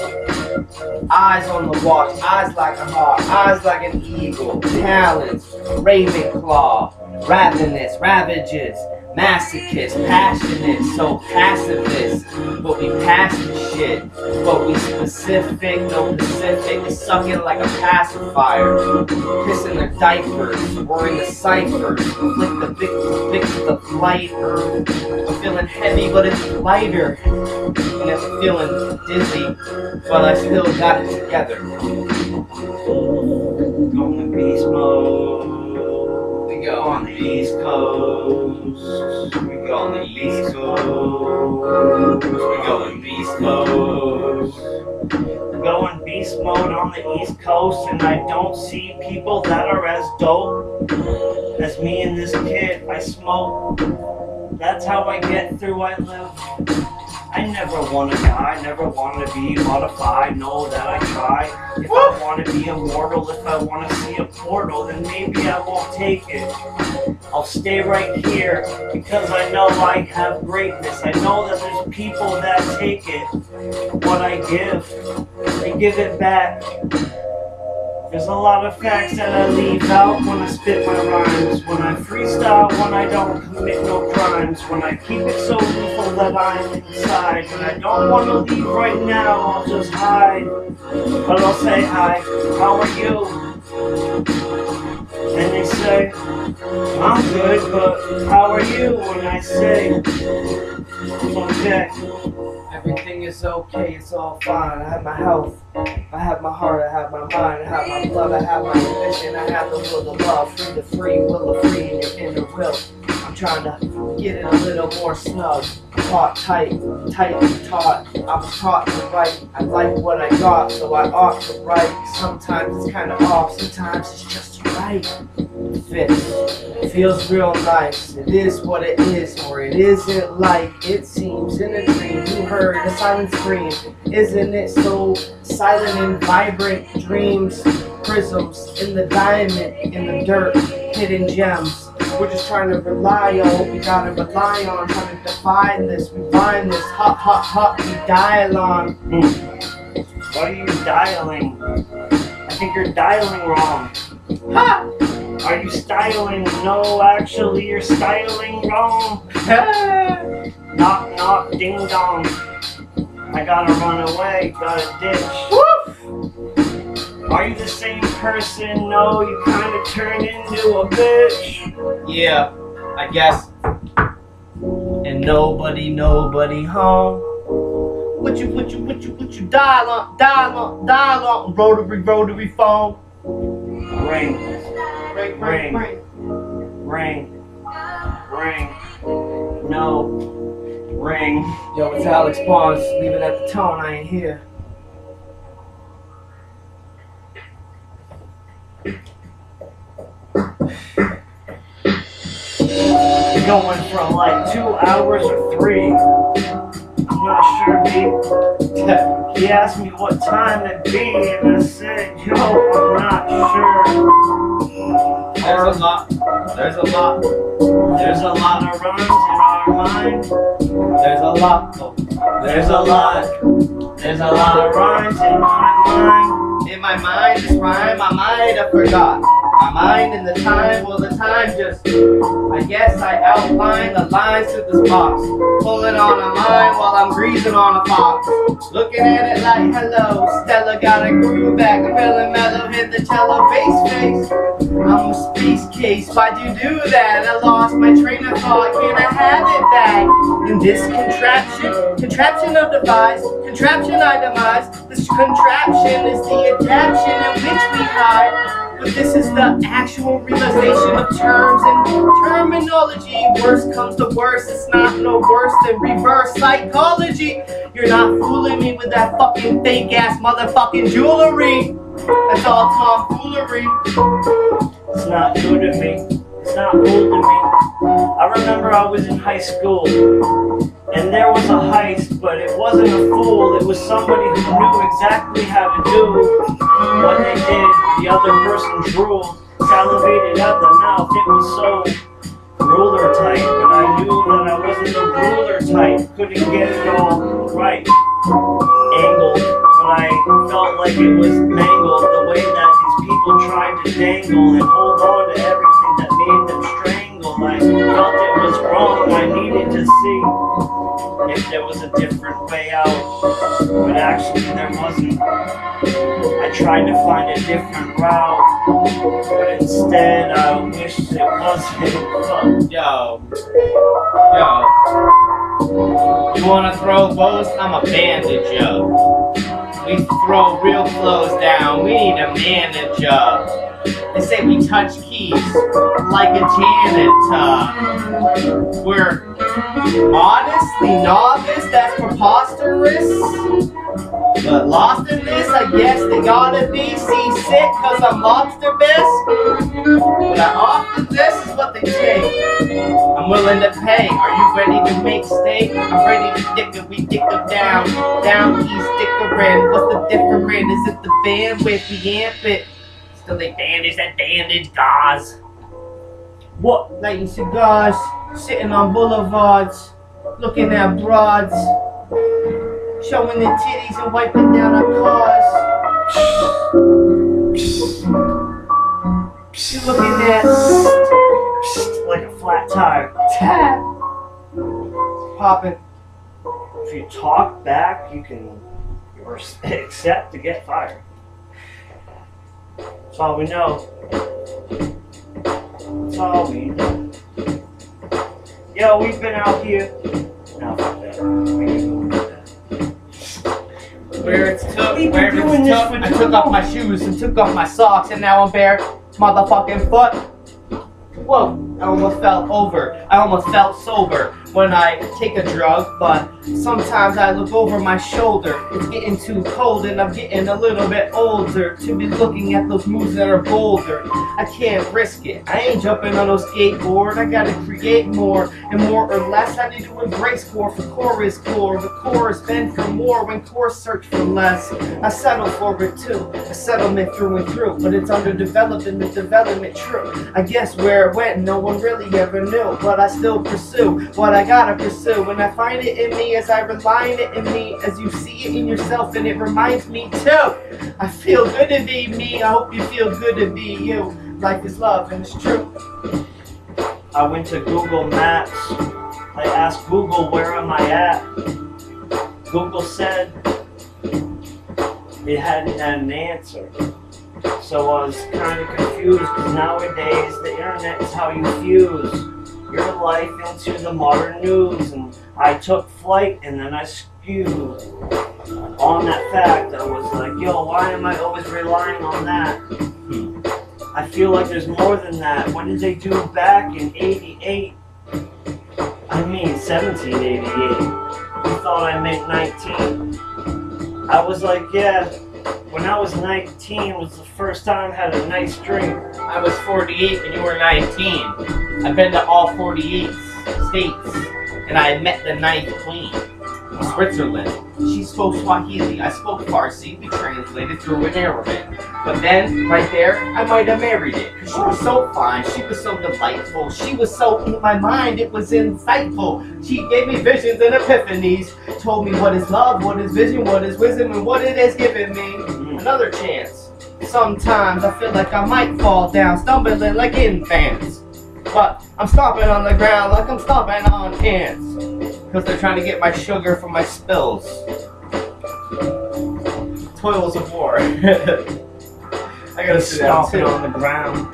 Eyes on the watch, eyes like a hawk, eyes like an eagle. Talons, raven claw, ravenous, ravages, masochist, passionate, so pacifist. But we pass the shit, but we specific, no Pacific, sucking like a pacifier, pissing their diapers, we're in the ciphers, flick the big the lighter. I'm feeling heavy, but it's lighter, and I'm feeling dizzy, but I still got it together. Going beast mode. We go On the East Coast. We go on the East Coast. We go in beast mode. Going beast mode on the East Coast, and I don't see people that are as dope as me and this kid. I smoke. That's how I get through. I live. I never want to die, never want to be modified, know that I try. If I want to be immortal, if I want to see a portal, then maybe I won't take it. I'll stay right here, because I know I have greatness. I know that there's people that take it. What I give, they give it back. There's a lot of facts that I leave out when I spit my rhymes, when I freestyle, when I don't commit no crimes, when I keep it so lethal that I'm inside. When I don't want to leave right now, I'll just hide. But I'll say hi, how are you? And they say, I'm good, but how are you? And I say, I'm okay. Everything is okay, it's all fine. I have my health, I have my heart, I have my mind, I have my blood, I have my ambition, I have the will to love, free the free, will of free in your inner will. I'm trying to get it a little more snug, taught tight, tightly taught. I was taught to write, I like what I got, so I ought to write. Sometimes it's kind of off, sometimes it's just right. It fits, it feels real nice, it is what it is, or it isn't like it seems in a dream. You heard a silent scream, isn't it so silent and vibrant? Dreams, prisms in the diamond, in the dirt, hidden gems. We're just trying to rely on what we gotta rely on, trying to define this, we find this, hot, hot, hot, we dial on. What are you dialing? I think you're dialing wrong. Ha! Are you styling? No, actually, you're styling wrong. Knock, knock, ding dong. I gotta run away, gotta ditch. Woof! Are you the same person? No, you kinda turned into a bitch. Yeah, I guess. And nobody home. What you dial on, rotary phone. Ring. Ring. No. Ring. Yo, it's Alex Barnes, leave it at the tone, I ain't here. been going for like 2 hours or 3. I'm not sure, B. He asked me what time it'd be, and I said, yo, I'm not sure. There's a lot. There's a lot. There's a lot of rhymes in our mind. There's a lot. Oh, There's a lot. There's a lot of rhymes in my mind. in my mind, this rhyme I might have forgot. My mind and the time, well the time just, I guess I outlined the lines to this box. Pulling on a line while I'm greasing on a fox. Looking at it like, hello, Stella got a groove back. I'm feeling mellow, hit the cello bass face. I'm a space case, why'd you do that? I lost my train of thought, can I have it back? In this contraption of device, contraption I demise. This contraption is the adaption in which we hide. But this is the actual realization of terms and terminology. Worst comes to worst, it's not no worse than reverse psychology. You're not fooling me with that fucking fake ass motherfucking jewelry. That's all tomfoolery. It's not new to me. It's not cool to me. I remember I was in high school, and there was a heist, but it wasn't a fool. It was somebody who knew exactly how to do what they did. The other person drooled, salivated out the mouth. It was so ruler tight, but I knew that I wasn't the ruler type. Couldn't get it all right. Angled, but I felt like it was mangled. The way that these people tried to dangle and hold on to everything that made them strangle. I felt it was wrong. I needed to see if there was a different way out, but actually there wasn't. I tried to find a different route, but instead I wished it wasn't. Yo. You wanna throw bows? I'm a bandit, yo. We throw real clothes down, we need a manager. They say we touch keys like a janitor. We're modestly novice, that's preposterous. But lost in this, I guess they gotta be seasick cause I'm lobster bisque. But I offer this is what they take. I'm willing to pay. Are you ready to make steak? I'm ready to dick it, we dick them down. Down east dickerin'. What's the difference? Is it the bandwidth, the amp it? Still they bandage that bandage gauze. What? Lighting cigars, sitting on boulevards, looking at broads, showing their titties and wiping down our cars. You're looking at Like a flat tire. tap popping. If you talk back, you can accept to get fired. That's all we know. That's all we know. Yo, we've been out here. No, fuck that. We ain't gonna do that. Where it's took, We've been where doing it's this took, for I took off my shoes and took off my socks and now I'm bare motherfucking foot. Whoa, I almost fell over. I almost felt sober when I take a drug, but sometimes I look over my shoulder. It's getting too cold and I'm getting a little bit older to be looking at those moves that are bolder. I can't risk it. I ain't jumping on no skateboard. I gotta create more and more or less. I need to embrace core for chorus core. The chorus bend for more when chorus search for less. I settle for it too. A settlement through and through, but it's under development, the development true. I guess where it went, no one really ever knew, but I still pursue what I gotta pursue, and I find it in me as I rely on it in me, as you see it in yourself, and it reminds me too. I feel good to be me, I hope you feel good to be you. Life is love, and it's true. I went to Google Maps. I asked Google, where am I at? Google said it hadn't had an answer. So I was kind of confused because nowadays the internet is how you fuse your life into the modern news. And I took flight and then I skewed on that fact. I was like, yo, why am I always relying on that? I feel like there's more than that. What did they do back in 88? I mean 1788. You thought I meant 19. I was like, yeah. When I was 19 was the first time I had a nice drink. I was 48 and you were 19. I've been to all 48s. States, and I met the ninth queen of Switzerland. She spoke Swahili, I spoke Farsi, we translated through in Arabic. But then, right there, I might have married it. Cause she was so fine, she was so delightful, she was so in my mind, it was insightful. She gave me visions and epiphanies, told me what is love, what is vision, what is wisdom, and what it has given me. Another chance. Sometimes I feel like I might fall down, stumbling like infants. But I'm stomping on the ground like I'm stomping on ants. Because they're trying to get my sugar from my spills. Toils of war. I gotta sit down Stomping too. on the ground.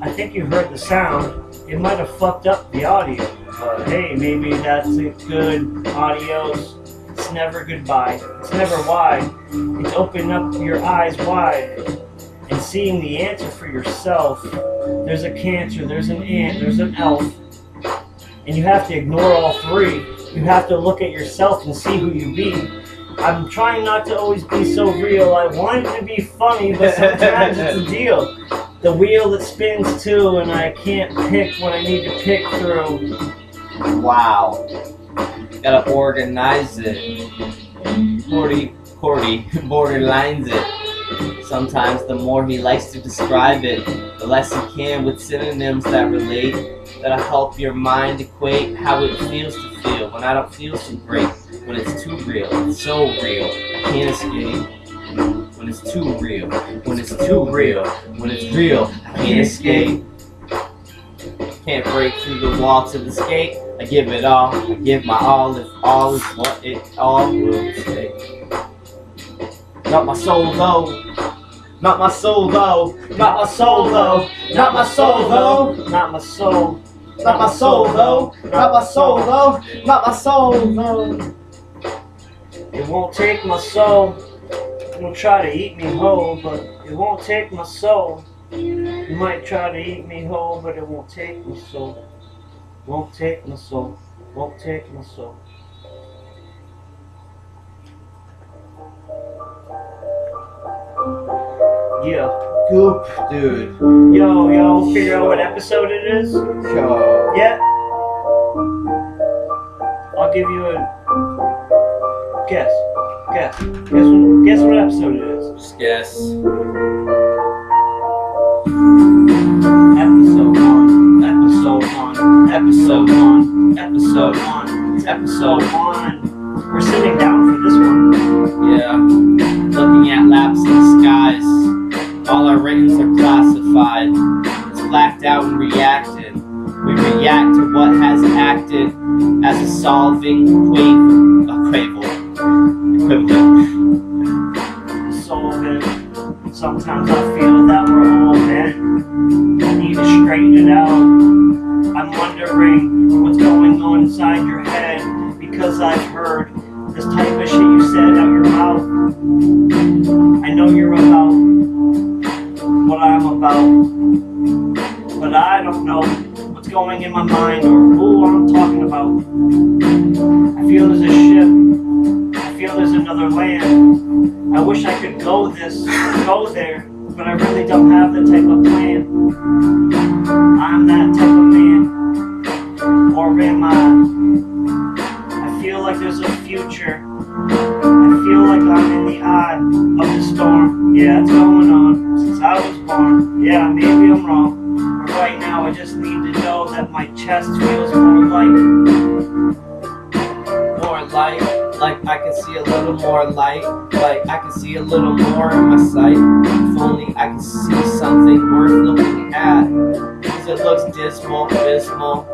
I think you heard the sound. It might have fucked up the audio. But hey, maybe that's a good adios. It's never goodbye. It's never wide. It's opening up your eyes wide and seeing the answer for yourself. There's a cancer, there's an ant, there's an elf. And you have to ignore all three. You have to look at yourself and see who you be. I'm trying not to always be so real. I want it to be funny, but sometimes it's a deal. The wheel that spins too, and I can't pick what I need to pick through. Wow. Gotta organize it. Cordy borderlines it. Sometimes the more he likes to describe it, the less he can with synonyms that relate. That'll help your mind equate how it feels to feel when I don't feel so great. When it's too real, it's so real, I can't escape. When it's too real, when it's too real, when it's real, I can't escape. Can't break through the wall to the skate. I give it all, I give my all, if all is what it all will take. Not my soul though, not my soul though, not my soul though, not my soul though, Not my soul. not my soul though, not my soul though, not my soul though. It won't take my soul. It'll try to eat me whole, but it won't take my soul. You might try to eat me whole, but it won't take my soul. Won't take my soul. Won't take my soul. Yeah. Goop, dude. Yo, figure out what episode it is? Yo. Yeah? I'll give you a guess. Guess what episode it is. Just guess. Episode 1. Episode 1. Episode 1. Episode 1. It's episode 1. We're sitting down for this one. Yeah. Looking at lapsing skies. All our ratings are classified. It's blacked out and reacted. We react to what has acted as a solving equivalent. Solving. Sometimes I feel that we're all bent. I need to straighten it out. I'm wondering what's going on inside your head, because I've heard this type of shit you said out your mouth. I know you're about what I'm about, but I don't know what's going in my mind or who I'm talking about. I feel there's a ship. I feel there's another land. I wish I could go there, but I really don't have the type of plan. I'm that type of man, or am I? I feel like there's a future. I feel like I'm in the eye of the storm. Yeah, it's going on since I was born. Yeah, maybe I'm wrong, but right now I just need to know that my chest feels more light. More light, like I can see a little more light, like I can see a little more in my sight. If only I could see something worth looking at, cause it looks dismal, abysmal.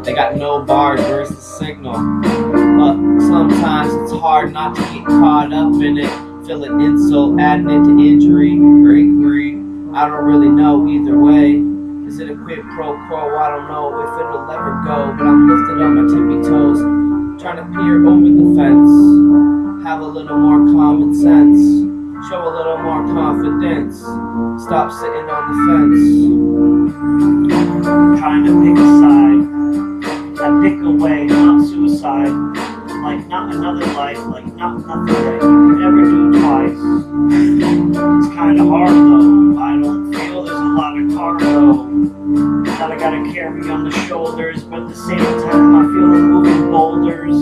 They got no bars, where's the signal? But sometimes it's hard not to get caught up in it. Feel an insult, adding it to injury or inquiry. I don't really know either way. Is it a quid pro quo? I don't know if it'll ever go, but I'm lifted on my tippy toes, trying to peer over the fence. Have a little more common sense, show a little more confidence. Stop sitting on the fence. Trying to pick a side. I pick away, not suicide. Like not another life, like not nothing that you could ever do twice. It's kinda hard though. I don't feel there's a lot of cargo that I gotta carry on the shoulders, but time I feel I'm moving boulders.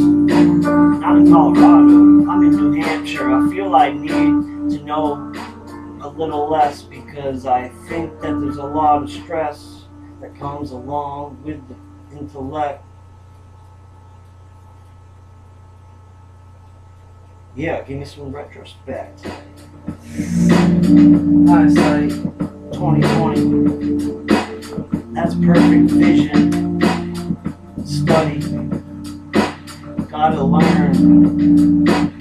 Not in Colorado, I'm in New Hampshire. I feel I need to know a little less because I think that there's a lot of stress that comes along with the intellect. Yeah, give me some retrospect. Hindsight 2020. That's perfect vision. Study. Gotta learn.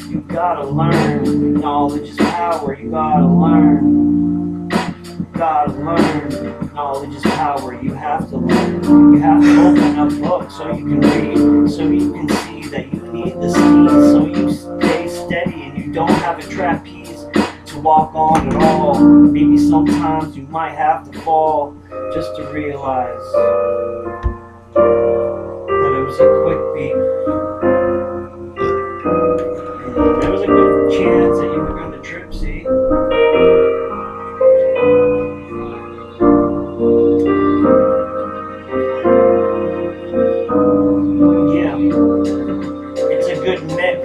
You gotta learn. Knowledge is power. You gotta learn. You gotta learn. Knowledge is power. You have to learn. You have to open up books so you can read, so you can see that you need the steed, so you stay steady and you don't have a trapeze to walk on at all. Maybe sometimes you might have to fall just to realize that it was a quick beat. And there was a good chance that you were going to trip, see? Yeah, it's a good mix.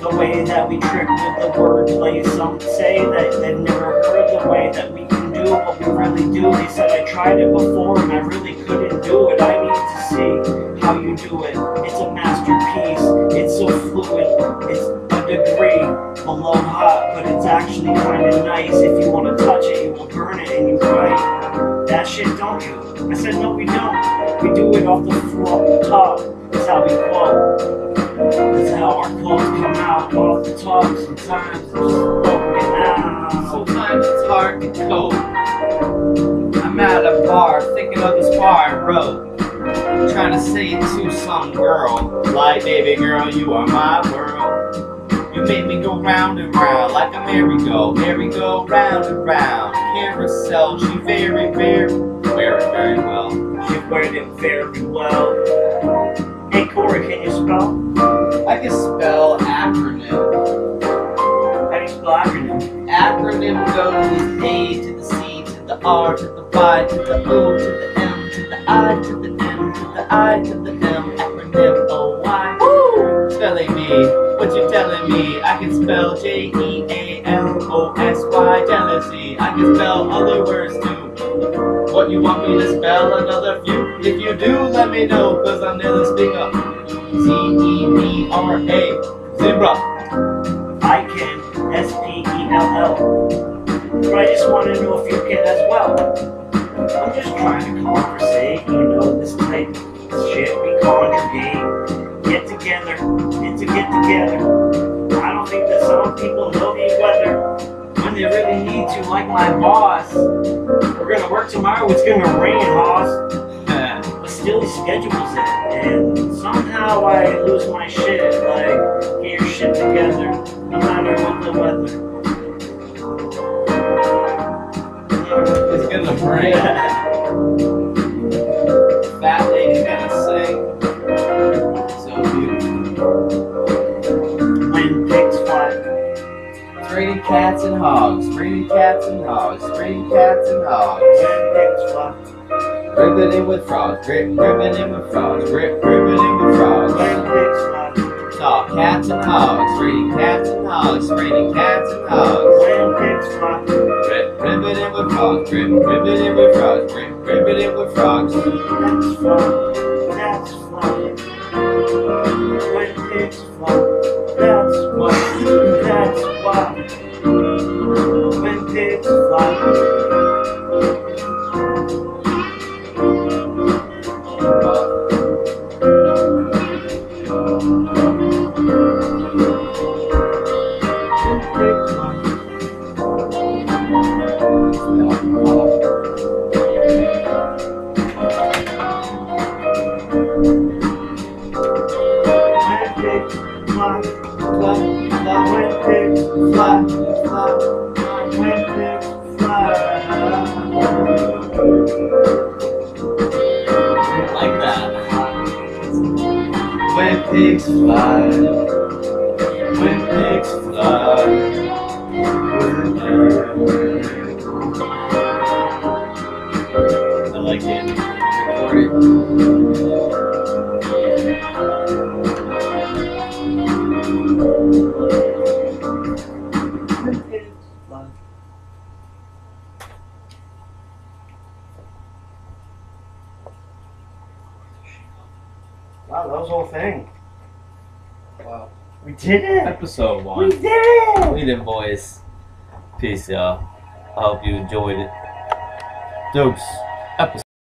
The way that we trick with the wordplay. Some say that they've never heard the way that we can do what we really do. They said I tried it before and I really couldn't do it. I need to see how you do it. It's a masterpiece. It's so fluid. It's a degree below hot, but it's actually kind of nice. If you want to touch it, you will burn it and you write that shit, don't you? I said no, we don't. We do it off the floor, top. That's how we quote. That's how our quotes come out off the top. Sometimes it's broken out. Sometimes it's hard to cope. I'm at a bar thinking of this bar I wrote, trying to say it to some girl, like, baby girl, you are my world. You make me go round and round like a merry-go, merry-go round and round. Carousel, she very, very, very well. She wearing it very well. Hey Corey, can you spell? I can spell acronym. How do you spell acronym? Acronym goes A to the C to the R to the Y to the O to the M to the I to the M to the I to the M. Acronym O-Y. Woo! Spelling bee, what you telling me? I can spell J-E-A-L-O-S-Y, jealousy. I can spell other words too. What you want me to spell another few? If you do, let me know, cause I'm nearly speak up. Z-E-B-R-A, zebra. I can, S-P-E-L-L. But I just want to know if you can as well. I'm just trying to conversate, you know, this type of shit we conjugate. Get together, it's a get together. I don't think that some people know the weather when they really need to, like my boss. We're gonna work tomorrow, it's gonna rain, Hoss. But still he schedules it, and somehow I lose my shit, like, get your shit together, no matter what the weather. It's gonna rain. Fat lady's gonna sing. So beautiful. When pigs fly. It's raining cats and hogs, raining cats and hogs, raining cats and hogs. When pigs fly. Ribbon with frogs, ribbon with frogs, ribbon with frogs. When pigs fly. Talk cats and hogs, raining cats and hogs, raining cats and hogs. When pigs fly. Ribbon with frogs, ribbon with frogs, ribbon with frogs. That's fun, that's fun. When pigs fly. That's why, that's why. When pigs fly. When pigs fly, when pigs fly, I like it. party. Wow, that was the whole thing. Wow. We did it. Episode We 1. did it. We did, boys. Peace, y'all. I hope you enjoyed it. Dukes.